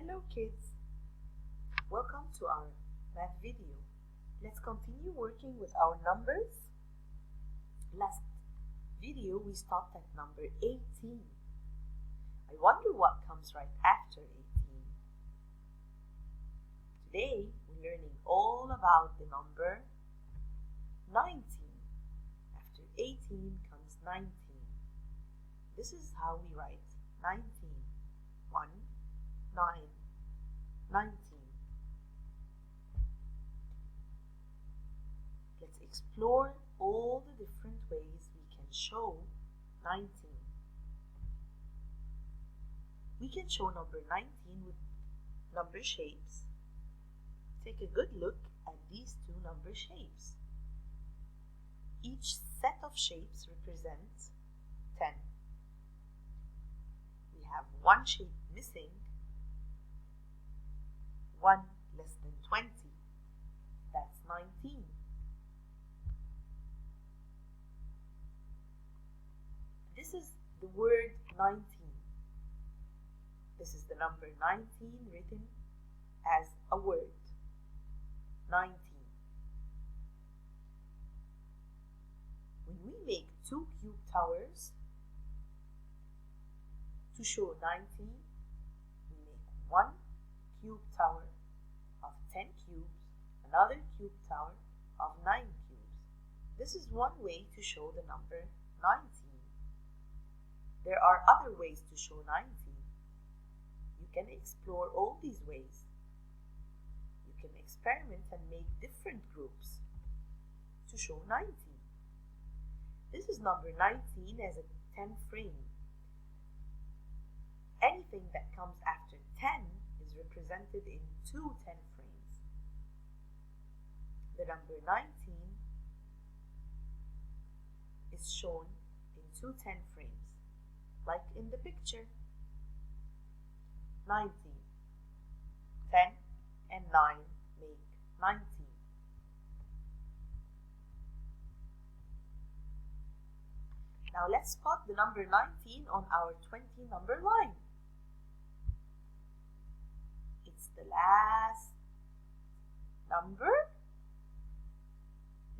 Hello kids, welcome to our math video. Let's continue working with our numbers. Last video we stopped at number 18. I wonder what comes right after 18. Today we're learning all about the number 19. After 18 comes 19. This is how we write 19. 1, 9, 19. Let's explore all the different ways we can show 19. We can show number 19 with number shapes. Take a good look at these two number shapes. Each set of shapes represents 10. We have one shape missing, 1 less than 20, that's 19. This is the word 19. This is the number 19 written as a word, 19. When we make two cube towers, to show 19, we make one cube tower of 10 cubes, another cube tower of 9 cubes. This is one way to show the number 19. There are other ways to show 19. You can explore all these ways. You can experiment and make different groups to show 19. This is number 19 as a 10 frame. Anything that comes after 10 is represented in two 10 frames. The number 19 is shown in two 10 frames, like in the picture. 19. 10 and 9 make 19. Now let's spot the number 19 on our 20 number line. It's the last number?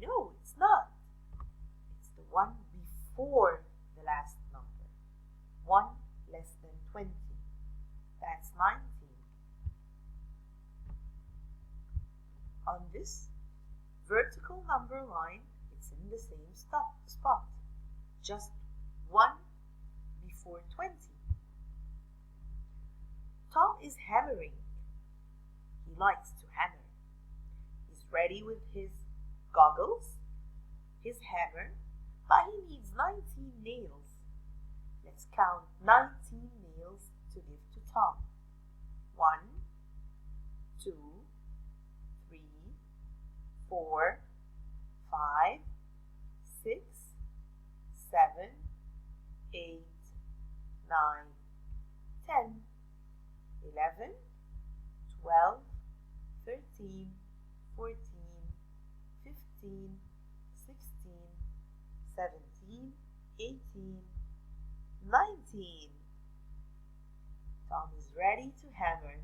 No, it's not. It's the one before the last number. 1 less than 20. That's 19. On this vertical number line, it's in the same spot. Just 1 before 20. Tom is hammering. He likes to hammer. He's ready with his goggles, his hammer, but he needs 19 nails. Let's count 19 nails to give to Tom. 1, 2, 3, 4, 5, 6, 7, 8, 9, 10, 11, 12, 13, 14, 15, 16, 17, 18, 19. Tom is ready to hammer,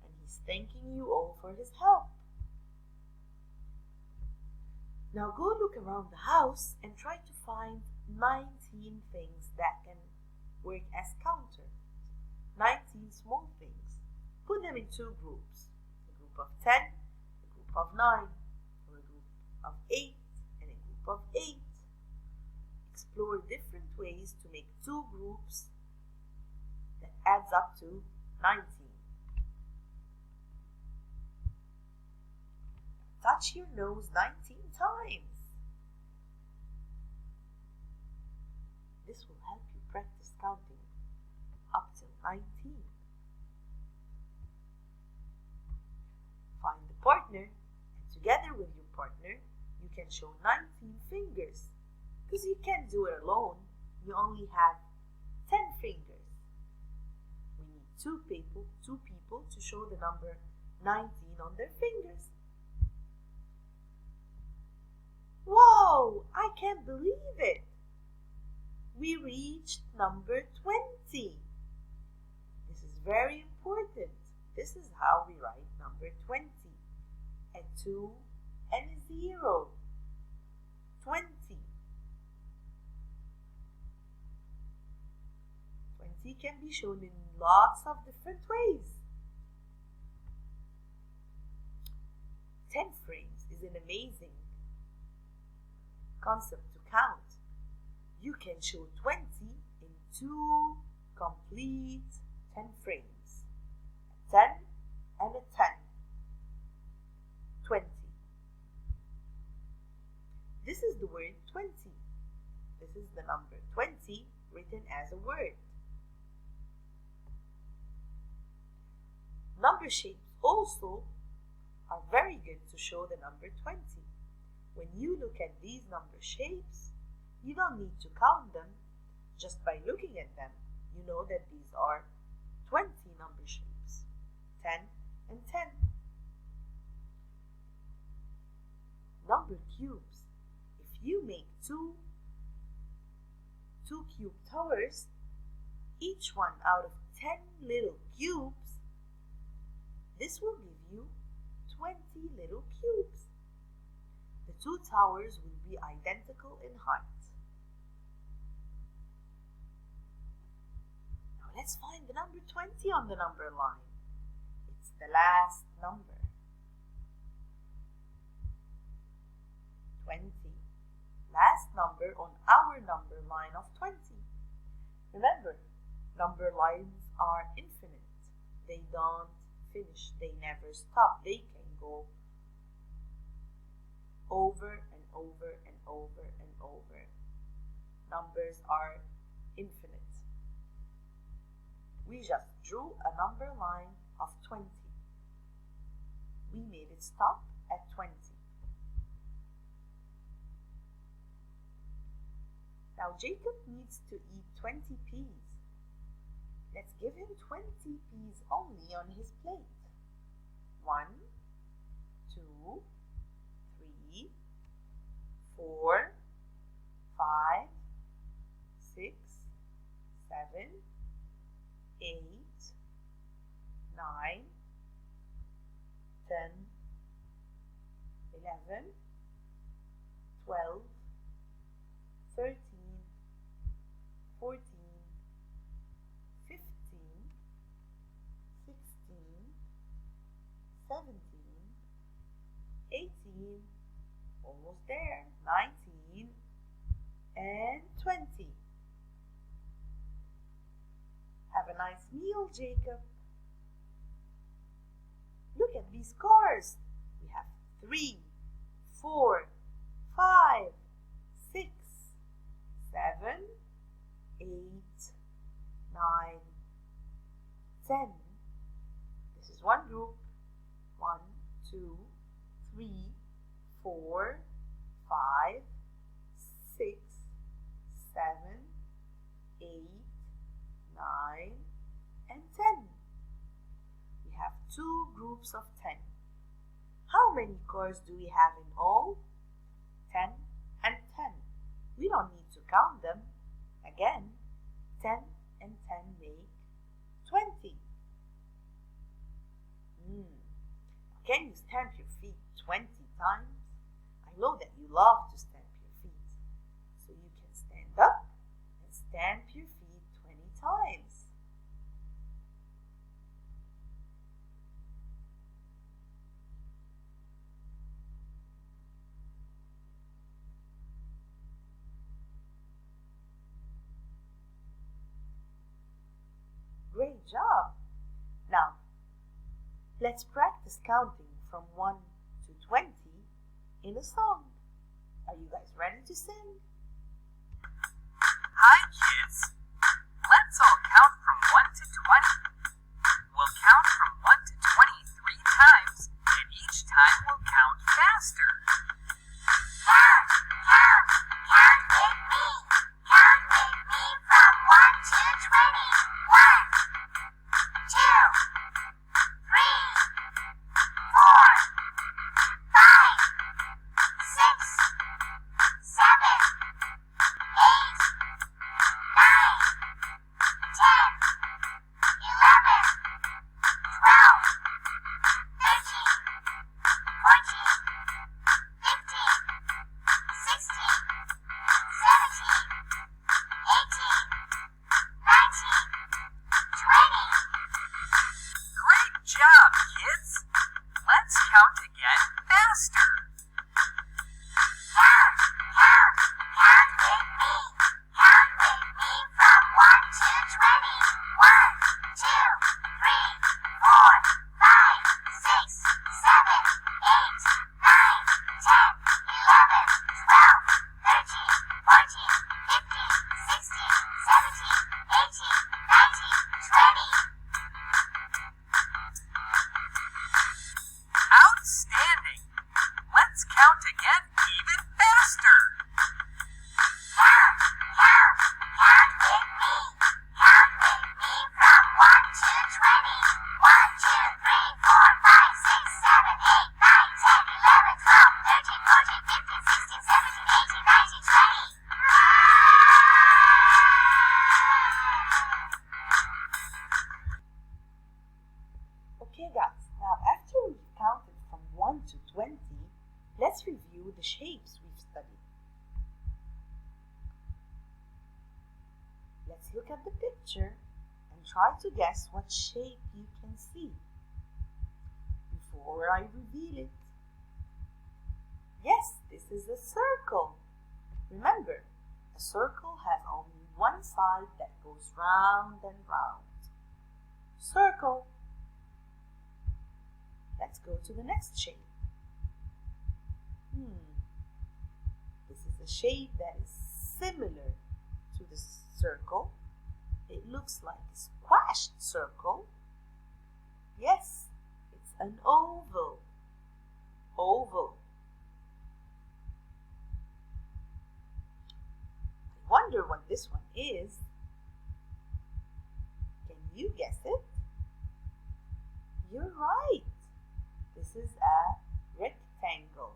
and he's thanking you all for his help. Now go look around the house and try to find 19 things that can work as counters. 19 small things. Put them in two groups. A group of 10, a group of 9, or a group of 8, and a group of 8. Explore different ways to make two groups that adds up to 19. Touch your nose 19 times. This will help you practice counting up till 19. Find a partner, and together with your partner, you can show 19 fingers. Because you can't do it alone, you only have 10 fingers. We need two people to show the number 19 on their fingers. Whoa, I can't believe it. We reached number 20. This is very important. this is how we write number 20. A 2 and a 0. 20. 20 can be shown in lots of different ways. 10 frames is an amazing concept to count. You can show 20 in 2 complete 10 frames. A 10 and a 10. 20. This is the word 20. This is the number 20 written as a word. Number shapes also are very good to show the number 20. When you look at these number shapes, you don't need to count them. Just by looking at them, you know that these are 20 number shapes. 10 and 10. Number cubes. If you make two cube towers, each one out of 10 little cubes, this will give you 20 little cubes. The 2 towers will be identical in height. Now let's find the number 20 on the number line. It's the last number. 20. Last number on our number line of 20. Remember, number lines are infinite. They don't finish. They never stop. They can go over and over and over and over. Numbers are infinite. We just drew a number line of 20. We made it stop at 20. Now Jacob needs to eat 20 peas. Let's give him 20 peas only on his plate. 1, 2, 3, 4, 5, 6, 7, 8, 9, 10, 11, 12, 13, 14, 15, 16, 17, 18, almost there, 19, and 20. Have a nice meal, Jacob. Look at these cars. We have 3, 4, 5, 6, 7, 8, 9, 10. This is one group. 1, 2, 3, 4, 5, 6, 7, 8, 9, and 10. We have 2 groups of 10. How many cars do we have in all? 10 and 10. We don't need to count them. Again, 10 and 10 make 20. Can you stamp your feet 20 times? I know that you love to stamp your feet. So you can stand up and stamp your feet 20 times. Great job! Now, let's practice counting from 1 to 20 in a song. Are you guys ready to sing? Hi kids! Let's all count from 1 to 20. We'll count from 1 to 20 3 times, and each time we'll count faster. Count with me. Count with me from 1 to 20. 1, 2, 3, 4, 5, 6, 7, 8, 9, 10. the shapes we've studied. Let's look at the picture and try to guess what shape you can see before I reveal it. Yes, this is a circle. Remember, a circle has only one side that goes round and round. Circle. Let's go to the next shape. This is a shape that is similar to the circle. It looks like a squashed circle. Yes, it's an oval. Oval. I wonder what this one is. Can you guess it? You're right. This is a rectangle.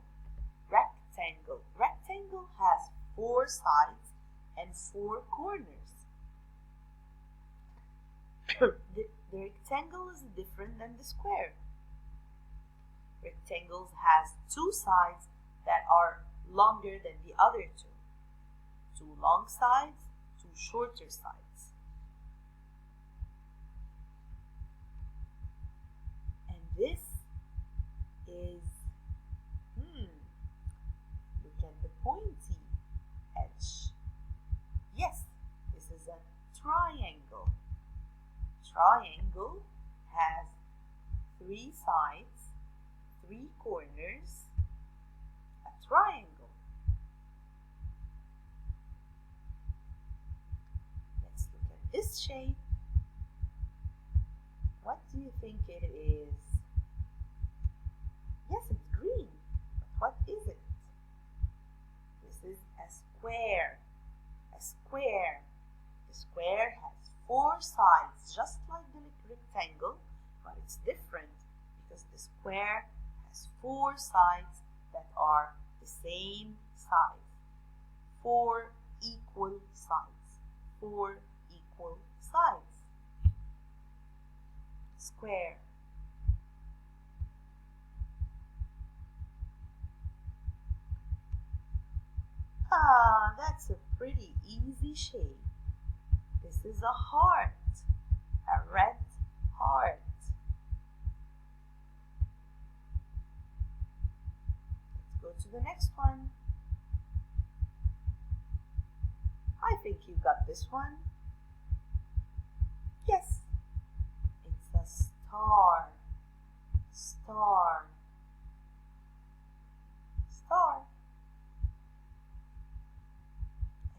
Rectangle. Rectangle has 4 sides and 4 corners. The rectangle is different than the square. Rectangles has 2 sides that are longer than the other 2. 2 long sides, 2 shorter sides. And this is, look at the pointy edge. Yes, this is a triangle. Triangle has 3 sides, 3 corners, a triangle. Let's look at this shape. What do you think it is? Yes, it's green, but what is it? This is a square. A square. The square has 4 sides, just like the rectangle, but it's different because the square has 4 sides that are the same size. 4 equal sides. 4 equal sides. Square. That's a pretty easy shape. This is a heart, a red heart. Let's go to the next one. I think you got this one. Yes, it's a star. Star. Star.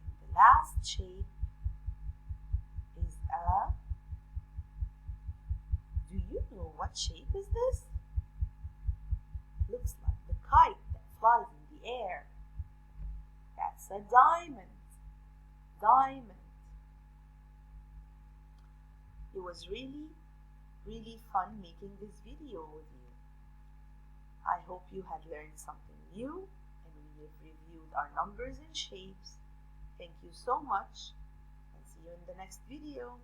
And the last shape is a... Do you know what shape is this? Looks like the kite that flies in the air. That's a diamond. Diamond. It was really fun making this video with you. I hope you had learned something new and we have reviewed our numbers and shapes. Thank you so much and see you in the next video.